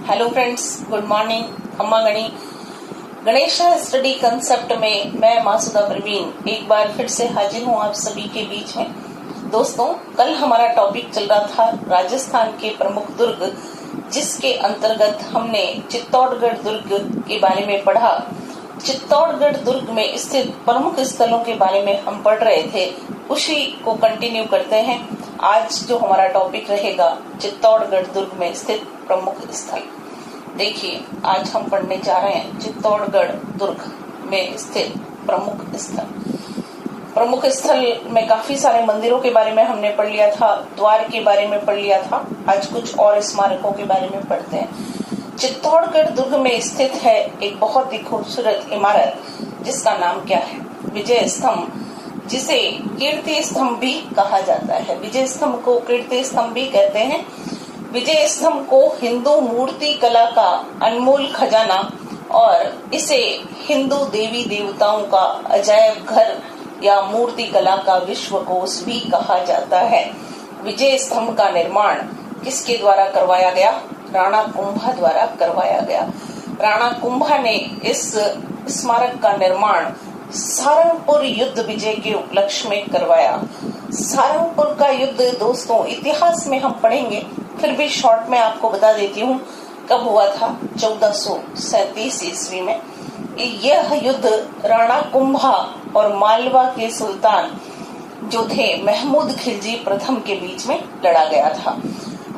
Hello friends, good morning. अम्मा गणी Ganesh study concept में मैं मासूदा परवीन एक बार फिर से हाजिर हूँ आप सभी के बीच में। दोस्तों, कल हमारा टॉपिक चल रहा था राजस्थान के प्रमुख दुर्ग, जिसके अंतर्गत हमने चित्तौड़गढ़ दुर्ग के बारे में पढ़ा। चित्तौड़गढ़ दुर्ग में स्थित प्रमुख स्थलों के बारे में हम पढ़ रहे थे, उसी को कंटिन्यू करते हैं। आज जो हमारा टॉपिक रहेगा चित्तौड़गढ़ दुर्ग में स्थित प्रमुख स्थल। देखिए, आज हम पढ़ने जा रहे हैं चित्तौड़गढ़ दुर्ग में स्थित प्रमुख स्थल। प्रमुख स्थल में काफी सारे मंदिरों के बारे में हमने पढ़ लिया था, द्वार के बारे में पढ़ लिया था। आज कुछ और स्मारकों के बारे में पढ़ते हैं। चित्तौड़गढ़ दुर्ग में स्थित है एक बहुत ही खूबसूरत इमारत, जिसका नाम क्या है? विजय स्तंभ, जिसे कीर्ति स्तंभ भी कहा जाता है। विजय स्तंभ को कीर्ति स्तंभ भी कहते हैं। विजय स्तंभ को हिंदू मूर्ति कला का अनमोल खजाना और इसे हिंदू देवी देवताओं का अजायब घर या मूर्ति कला का विश्वकोश भी कहा जाता है। विजय स्तंभ का निर्माण किसके द्वारा करवाया गया? राणा कुंभा द्वारा करवाया गया। राणा कुंभा ने इस स्मारक का निर्माण सारंगपुर युद्ध विजय के उपलक्ष्य में करवाया। सारंगपुर का युद्ध दोस्तों इतिहास में हम पढ़ेंगे, फिर भी शॉर्ट में आपको बता देती हूँ कब हुआ था। 1437 ईस्वी में यह युद्ध राणा कुंभा और मालवा के सुल्तान जो थे महमूद खिलजी प्रथम के बीच में लड़ा गया था।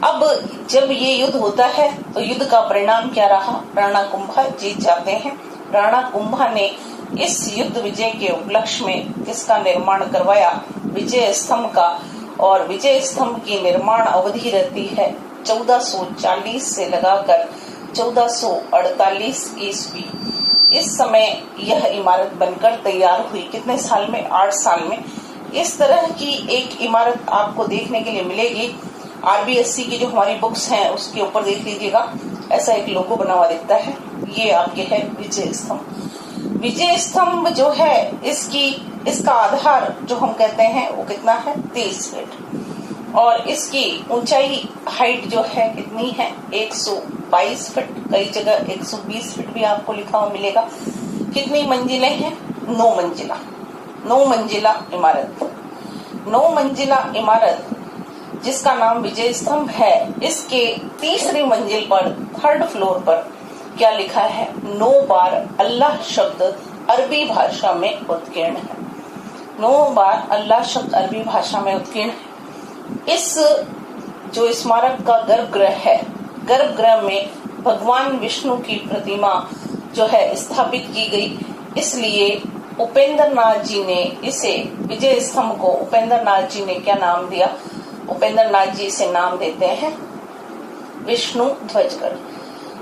अब जब ये युद्ध होता है तो युद्ध का परिणाम क्या रहा? राणा कुंभा जीत जाते हैं। राणा कुंभा ने इस युद्ध विजय के उपलक्ष्य में किसका निर्माण करवाया? विजय स्तंभ का। और विजय स्तंभ की निर्माण अवधि रहती है 1440 से लगाकर 1448 ईस्वी। इस समय यह इमारत बनकर तैयार हुई। कितने साल में? 8 साल में। इस तरह की एक इमारत आपको देखने के लिए मिलेगी। RBSC की जो हमारी बुक्स हैं उसके ऊपर देख लीजिएगा, ऐसा एक लोगो बना हुआ दिखता है। ये आपके है विजय स्तंभ। विजय स्तंभ जो है इसका आधार जो हम कहते हैं वो कितना है? 30 फीट। और इसकी ऊंचाई हाइट जो है कितनी है? 122 फीट। कई जगह 120 फीट भी आपको लिखा हुआ मिलेगा। कितनी मंजिलें हैं? 9 मंजिला। 9 मंजिला इमारत। 9 मंजिला इमारत जिसका नाम विजय स्तंभ है, इसके तीसरी मंजिल पर, थर्ड फ्लोर पर क्या लिखा है? 9 बार अल्लाह शब्द अरबी भाषा में उत्कीर्ण है। 9 बार अल्लाह शब्द अरबी भाषा में उत्कीर्ण है। इस जो स्मारक का गर्भगृह है, गर्भगृह में भगवान विष्णु की प्रतिमा जो है स्थापित की गई। इसलिए उपेंद्र नाथ जी ने इसे विजय स्तंभ को, उपेंद्र नाथ जी ने क्या नाम दिया? उपेंद्र नाथ जी से नाम देते हैं विष्णु ध्वजगढ़।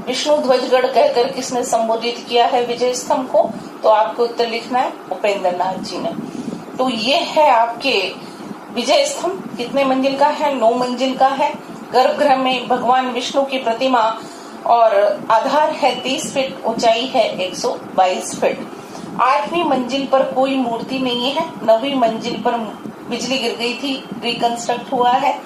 विष्णु ध्वजगढ़ कहकर किसने संबोधित किया है विजय स्तंभ को? तो आपको उत्तर लिखना है उपेंद्र नाथ जी ने। तो ये है आपके विजय स्तंभ। कितने मंजिल का है? 9 मंजिल का है। गर्भगृह में भगवान विष्णु की प्रतिमा और आधार है 30 फीट, ऊंचाई है 122 फीट। 8वीं मंजिल पर कोई मूर्ति नहीं है। 9वीं मंजिल पर बिजली गिर गई थी, रिकंस्ट्रक्ट हुआ है।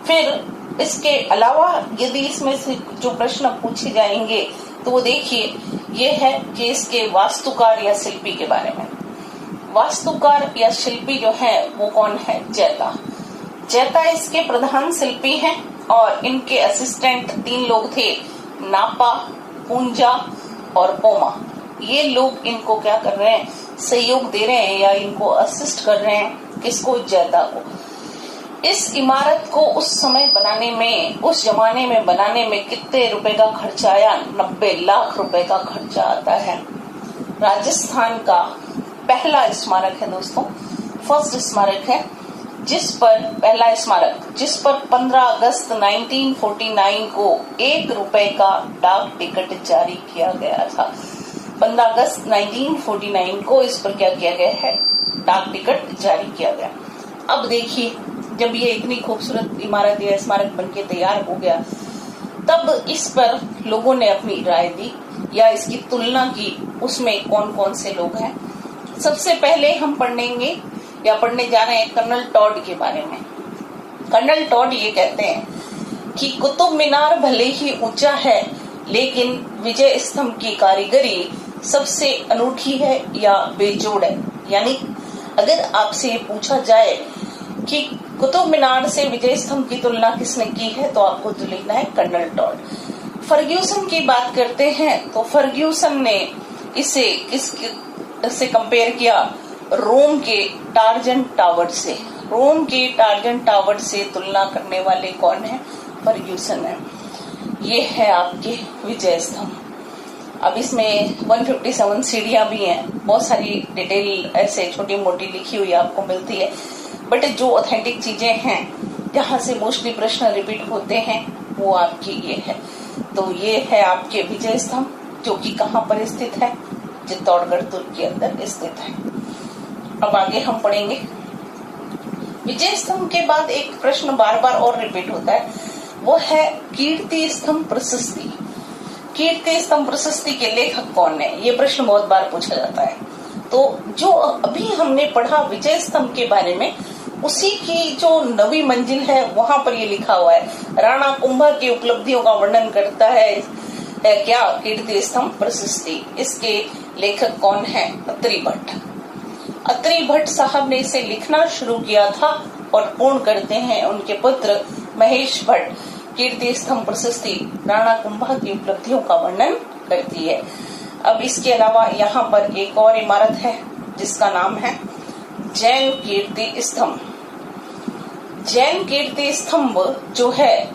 फिर इसके अलावा यदि इसमें से जो प्रश्न पूछे जाएंगे तो वो देखिए, ये है कि इसके वास्तुकार या शिल्पी के बारे में। वास्तुकार या शिल्पी जो है वो कौन है? जैता। जैता इसके प्रधान शिल्पी हैं और इनके असिस्टेंट 3 लोग थे, नापा, पूंजा और पोमा। ये लोग इनको क्या कर रहे हैं? सहयोग दे रहे हैं या इनको असिस्ट कर रहे हैं। किसको? जैता को। इस इमारत को उस समय बनाने में, उस जमाने में बनाने में कितने रुपए का खर्चा आया? 90 लाख रुपए का खर्चा आता है। राजस्थान का पहला स्मारक है दोस्तों, फर्स्ट स्मारक है, जिस पर 15 अगस्त 1949 को 1 रुपए का डाक टिकट जारी किया गया था। 15 अगस्त 1949 को इस पर क्या किया गया है? डाक टिकट जारी किया गया। अब देखिए, जब ये इतनी खूबसूरत इमारत या स्मारक बनके तैयार हो गया, तब इस पर लोगों ने अपनी राय दी या इसकी तुलना की। उसमें कौन कौन से लोग हैं? सबसे पहले हम पढ़ने जा रहे हैं कर्नल टॉड के बारे में। कर्नल टॉड ये कहते हैं कि कुतुब मीनार भले ही ऊंचा है, लेकिन विजय स्तंभ की कारीगरी सबसे अनूठी है या बेजोड़ है। यानी अगर आपसे पूछा जाए कि कुतुब मीनार से विजय स्तंभ की तुलना किसने की है, तो आपको तो लिखना है कर्नल टॉड। फर्ग्यूसन की बात करते हैं तो फर्ग्यूसन ने इसे इससे कंपेयर किया रोम के टार्जन टावर से। रोम के टार्जन टावर से तुलना करने वाले कौन है? फर्ग्यूसन है। ये है आपके विजय स्तंभ। अब इसमें 157 सीढ़ियां भी हैं, बहुत सारी डिटेल ऐसे छोटी मोटी लिखी हुई आपको मिलती है, बट जो ऑथेंटिक चीजें हैं जहां से मोस्टली प्रश्न रिपीट होते हैं वो आपकी ये है। तो ये है आपके विजय स्तंभ, जो कि कहाँ पर स्थित है? चित्तौड़गढ़ दुर्ग के अंदर स्थित है। अब आगे हम पढ़ेंगे। विजय स्तंभ के बाद एक प्रश्न बार बार और रिपीट होता है, वो है कीर्ति स्तंभ प्रशस्ति। कीर्ति स्तंभ प्रशस्ति के लेखक कौन है? ये प्रश्न बहुत बार पूछा जाता है। तो जो अभी हमने पढ़ा विजय स्तंभ के बारे में, उसी की जो 9वीं मंजिल है वहां पर ये लिखा हुआ है। राणा कुंभा की उपलब्धियों का वर्णन करता है क्या? कीर्ति स्तंभ प्रशस्ति। इसके लेखक कौन है? अत्रि भट्ट। अत्रि भट्ट साहब ने इसे लिखना शुरू किया था और पूर्ण करते हैं उनके पुत्र महेश भट्ट। कीर्ति स्तंभ प्रशस्ति राणा कुंभा की उपलब्धियों का वर्णन करती है। अब इसके अलावा यहाँ पर एक और इमारत है जिसका नाम है जैन कीर्ति स्तंभ। जैन कीर्ति स्तंभ जो है,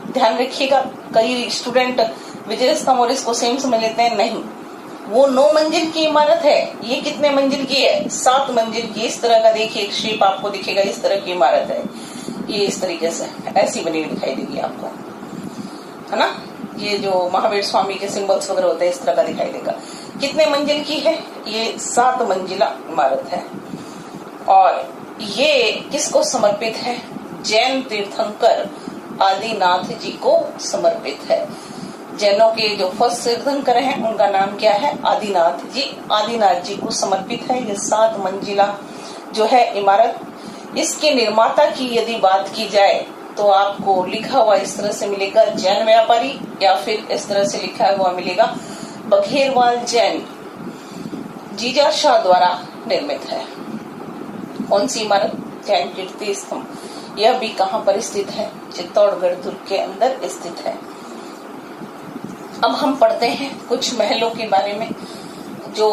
ध्यान रखिएगा, कई स्टूडेंट विजय स्तंभ और इसको सेम समझ लेते हैं। नहीं, वो 9 मंजिल की इमारत है। ये कितने मंजिल की है? 7 मंजिल की। इस तरह का देखिए एक शेप आपको दिखेगा, इस तरह की इमारत है। ये इस तरीके से ऐसी बनी हुई दिखाई देगी आपको, है ना। ये जो महावीर स्वामी के सिंबल्स वगैरह होते हैं, इस तरह का दिखाई देगा। कितने मंजिल की है? ये 7 मंजिला इमारत है। और ये किसको समर्पित है? जैन तीर्थंकर आदिनाथ जी को समर्पित है। जैनों के जो फर्स्ट तीर्थंकर हैं उनका नाम क्या है? आदिनाथ जी। आदिनाथ जी को समर्पित है ये 7 मंजिला जो है इमारत। इसके निर्माता की यदि बात की जाए तो आपको लिखा हुआ इस तरह से मिलेगा जैन व्यापारी, या फिर इस तरह से लिखा हुआ मिलेगा बघेरवाल जैन जीजा शाह द्वारा निर्मित है। कौन सी इमारत? जैन कीर्ति स्तंभ। यह भी कहाँ पर स्थित है? चित्तौड़गढ़ दुर्ग के अंदर स्थित है। अब हम पढ़ते हैं कुछ महलों के बारे में जो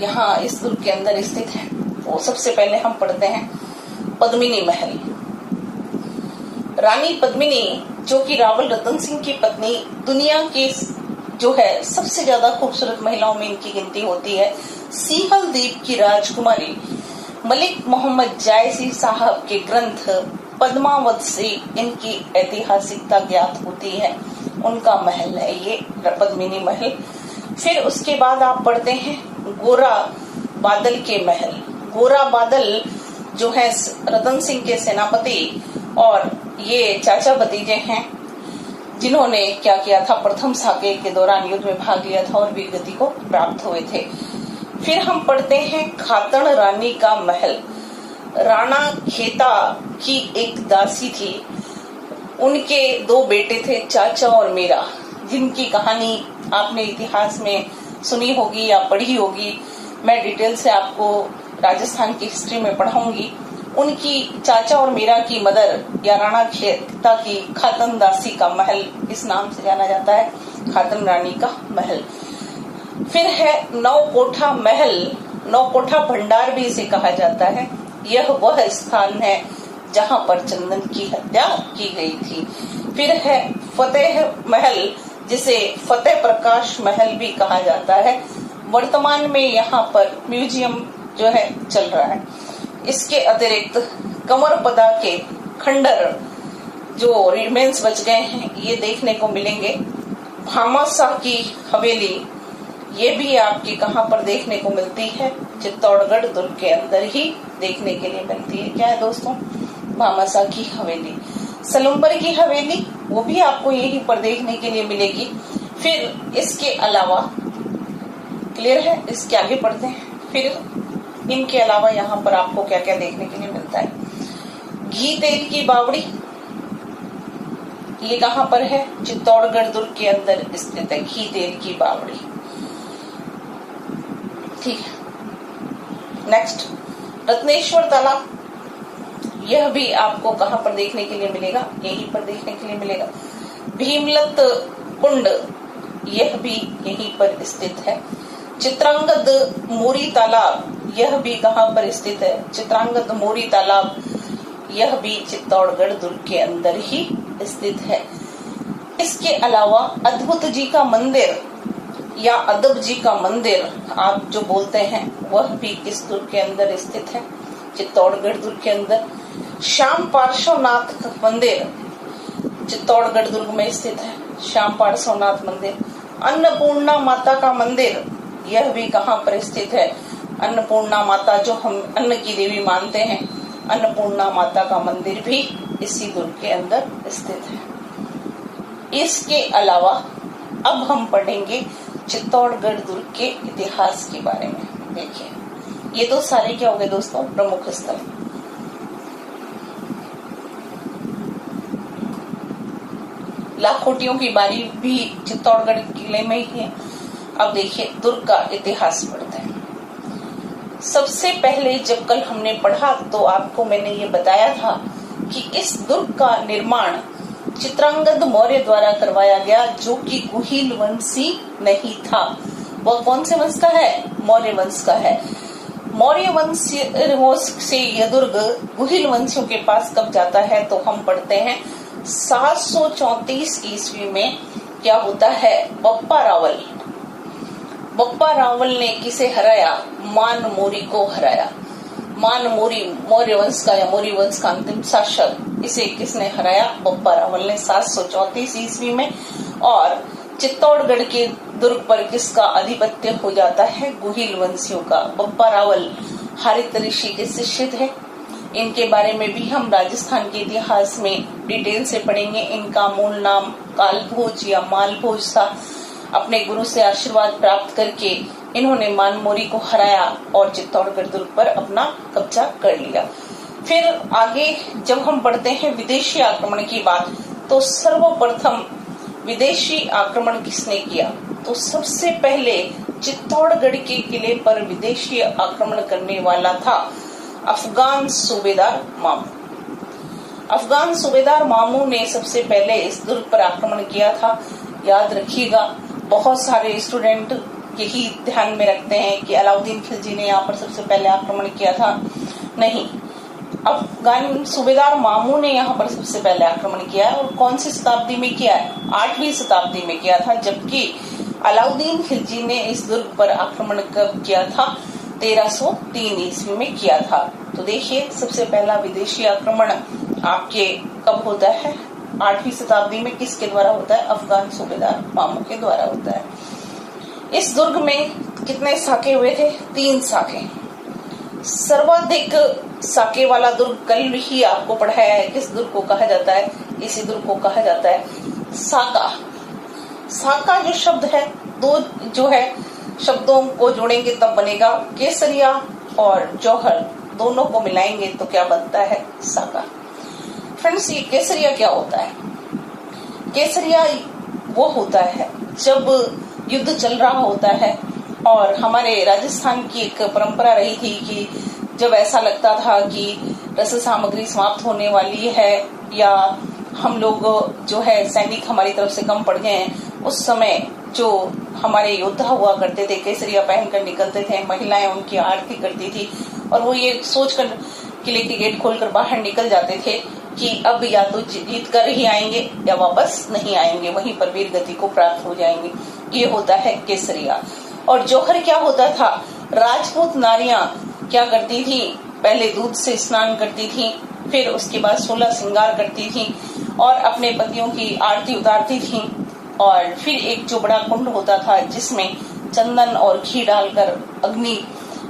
यहाँ इस दुर्ग के अंदर स्थित है। वो सबसे पहले हम पढ़ते हैं पद्मिनी महल। रानी पद्मिनी, जो कि रावल रतन सिंह की पत्नी, दुनिया की जो है सबसे ज्यादा खूबसूरत महिलाओं में इनकी गिनती होती है। सीहल द्वीप की राजकुमारी मलिक मोहम्मद जायसी साहब के ग्रंथ पद्मावत से इनकी ऐतिहासिकता ज्ञात होती है। उनका महल है ये पद्मिनी महल। फिर उसके बाद आप पढ़ते हैं गोरा बादल के महल। गोरा बादल जो है रतन सिंह के सेनापति और ये चाचा भतीजे हैं, जिन्होंने क्या किया था, प्रथम साकेत के दौरान युद्ध में भाग लिया था और वीर गति को प्राप्त हुए थे। फिर हम पढ़ते हैं खातन रानी का महल। राणा खेता की एक दासी थी, उनके 2 बेटे थे, चाचा और मीरा, जिनकी कहानी आपने इतिहास में सुनी होगी या पढ़ी होगी। मैं डिटेल से आपको राजस्थान की हिस्ट्री में पढ़ाऊंगी। उनकी चाचा और मीरा की मदर या राणा खेता की खातन दासी का महल इस नाम से जाना जाता है, खातन रानी का महल। फिर है नौ कोठा महल। नौ कोठा भंडार भी इसे कहा जाता है। यह वह स्थान है जहां पर चंदन की हत्या की गई थी। फिर है फतेह महल, जिसे फतेह प्रकाश महल भी कहा जाता है। वर्तमान में यहाँ पर म्यूजियम जो है चल रहा है। इसके अतिरिक्त कंवरपदा के खंडर जो रिमेन्स बच गए हैं ये देखने को मिलेंगे। भामाशाह की हवेली, ये भी आपकी कहाँ पर देखने को मिलती है? चित्तौड़गढ़ दुर्ग के अंदर ही देखने के लिए मिलती है। क्या है दोस्तों? भामाशाह की हवेली। सलुम्बर की हवेली, वो भी आपको यहीं पर देखने के लिए मिलेगी। फिर इसके अलावा, क्लियर है, इसके आगे पढ़ते हैं। फिर इनके अलावा यहाँ पर आपको क्या क्या देखने के लिए मिलता है? घी तेल की बावड़ी, ये कहाँ पर है? चित्तौड़गढ़ दुर्ग के अंदर स्थित है, घी तेल की बावड़ी। ठीक है। नेक्स्ट, रत्नेश्वर तालाब, यह भी आपको कहाँ पर देखने के लिए मिलेगा? यहीं पर देखने के लिए मिलेगा। भीमलत कुंड, यह भी यहीं पर स्थित है। चित्रांगद मोरी तालाब, यह भी कहाँ पर स्थित है? चित्रांगद मोरी तालाब, यह भी चित्तौड़गढ़ दुर्ग के अंदर ही स्थित है। इसके अलावा अद्भुत जी का मंदिर या अदब जी का मंदिर आप जो बोलते हैं, वह भी इस दुर्ग के अंदर स्थित है, चित्तौड़गढ़ दुर्ग के अंदर। श्याम पार्श्वनाथ मंदिर चित्तौड़गढ़ दुर्ग में स्थित है, श्याम पार्श्वनाथ मंदिर। अन्नपूर्णा माता का मंदिर, यह भी कहाँ पर स्थित है? अन्नपूर्णा माता, जो हम अन्न की देवी मानते हैं, अन्नपूर्णा माता का मंदिर भी इसी दुर्ग के अंदर स्थित है। इसके अलावा अब हम पढ़ेंगे चित्तौड़गढ़ दुर्ग के इतिहास के बारे में। देखिए, ये तो सारे क्या हो गए दोस्तों? प्रमुख स्थल। लाखोटियों की बारी भी चित्तौड़गढ़ किले में ही है। अब देखिए, दुर्ग का इतिहास पढ़ते हैं। सबसे पहले जब कल हमने पढ़ा तो आपको मैंने ये बताया था कि इस दुर्ग का निर्माण चित्रांगद मौर्य द्वारा करवाया गया, जो कि गुहिल वंशी नहीं था। वह कौन से वंश का है? मौर्य वंश का है। मौर्य वंश से यह दुर्ग गुहिल वंशियों के पास कब जाता है? तो हम पढ़ते हैं 734 ईस्वी में क्या होता है? बप्पा रावल ने किसे हराया? मान मोरी को हराया। मान मोरी मौर्य वंश का या मौर्य वंश का अंतिम शासक, इसे किसने हराया? बप्पा रावल ने 734 ईस्वी में। और चित्तौड़गढ़ के दुर्ग पर किसका आधिपत्य हो जाता है? गुहिल वंशियों का। बप्पा रावल हरित ऋषि के शिष्य थे। इनके बारे में भी हम राजस्थान के इतिहास में डिटेल से पढ़ेंगे। इनका मूल नाम कालभोज या मालभोज था। अपने गुरु से आशीर्वाद प्राप्त करके इन्होंने मानमोरी को हराया और चित्तौड़गढ़ दुर्ग पर अपना कब्जा कर लिया। फिर आगे जब हम पढ़ते हैं विदेशी आक्रमण की बात, तो सर्वप्रथम विदेशी आक्रमण किसने किया? तो सबसे पहले चित्तौड़गढ़ के किले पर विदेशी आक्रमण करने वाला था अफगान सूबेदार मामू। अफगान सूबेदार मामू ने सबसे पहले इस दुर्ग पर आक्रमण किया था। याद रखिएगा, बहुत सारे स्टूडेंट यही ध्यान में रखते हैं कि अलाउद्दीन खिलजी ने यहाँ पर सबसे पहले आक्रमण किया था। नहीं, अफगान सूबेदार मामू ने यहाँ पर सबसे पहले आक्रमण किया है। और कौन सी शताब्दी में किया है? 8वीं शताब्दी में किया था। जबकि अलाउद्दीन खिलजी ने इस दुर्ग पर आक्रमण कब किया था? 1303 ईस्वी में किया था। तो देखिए, सबसे पहला विदेशी आक्रमण आपके कब होता है? 8वीं शताब्दी में। किसके द्वारा होता है? अफगान सूबेदार मामू के द्वारा होता है। इस दुर्ग में कितने साके हुए थे? 3 साके। सर्वाधिक साके वाला दुर्ग कल ही आपको पढ़ाया है। किस दुर्ग को कहा जाता है? इसी दुर्ग को कहा जाता है साका। साका जो शब्द है, दो जो है शब्दों को जोड़ेंगे तब बनेगा। केसरिया और जौहर दोनों को मिलाएंगे तो क्या बनता है? साका। फ्रेंड्स, ये केसरिया क्या होता है? केसरिया वो होता है जब युद्ध चल रहा होता है और हमारे राजस्थान की एक परंपरा रही थी कि जब ऐसा लगता था कि रसद सामग्री समाप्त होने वाली है या हम लोग जो है सैनिक हमारी तरफ से कम पड़ गए हैं, उस समय जो हमारे योद्धा हुआ करते थे केसरिया पहनकर निकलते थे। महिलाएं उनकी आरती करती थी और वो ये सोचकर किले के गेट खोलकर बाहर निकल जाते थे कि अब या तो जीत कर ही आएंगे या वापस नहीं आएंगे, वहीं पर वीर गति को प्राप्त हो जाएंगे। ये होता है केसरिया। और जौहर क्या होता था? राजपूत नारियां क्या करती थी? पहले दूध से स्नान करती थी, फिर उसके बाद 16 श्रृंगार करती थी और अपने पतियों की आरती उतारती थी। और फिर एक जो बड़ा कुंड होता था जिसमें चंदन और घी डालकर अग्नि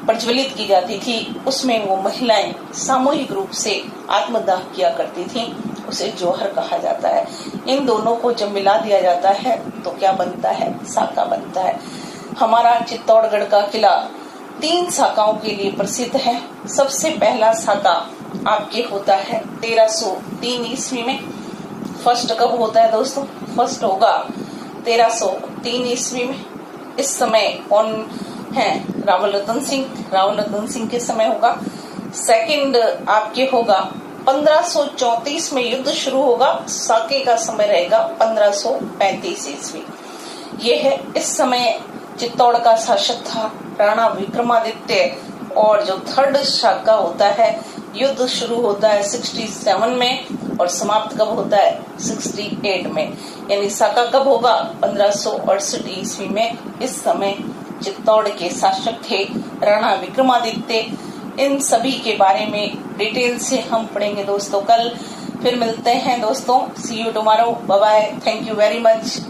प्रज्वलित की जाती थी, उसमें वो महिलाएं सामूहिक रूप से आत्मदाह किया करती थी। उसे जौहर कहा जाता है। इन दोनों को जब मिला दिया जाता है तो क्या बनता है? साका बनता है। हमारा चित्तौड़गढ़ का किला 3 साकाओं के लिए प्रसिद्ध है। सबसे पहला साका आपके होता है 1303 ईस्वी में। फर्स्ट कब होता है दोस्तों? फर्स्ट होगा 1303 ईस्वी में। इस समय कौन है? रावल रतन सिंह। रावल रतन सिंह के समय होगा। सेकंड आपके होगा 1534 में युद्ध शुरू होगा। साके का समय रहेगा 1535 ईस्वी। ये है। इस समय चित्तौड़ का शासक था राणा विक्रमादित्य। और जो थर्ड शाका होता है, युद्ध शुरू होता है 67 में और समाप्त कब होता है? 68 में। यानी साका कब होगा? 1568 ईस्वी में। इस समय चित्तौड़ के शासक थे राणा विक्रमादित्य। इन सभी के बारे में डिटेल से हम पढ़ेंगे दोस्तों कल। फिर मिलते हैं दोस्तों। See you tomorrow. Bye bye. Thank you very much.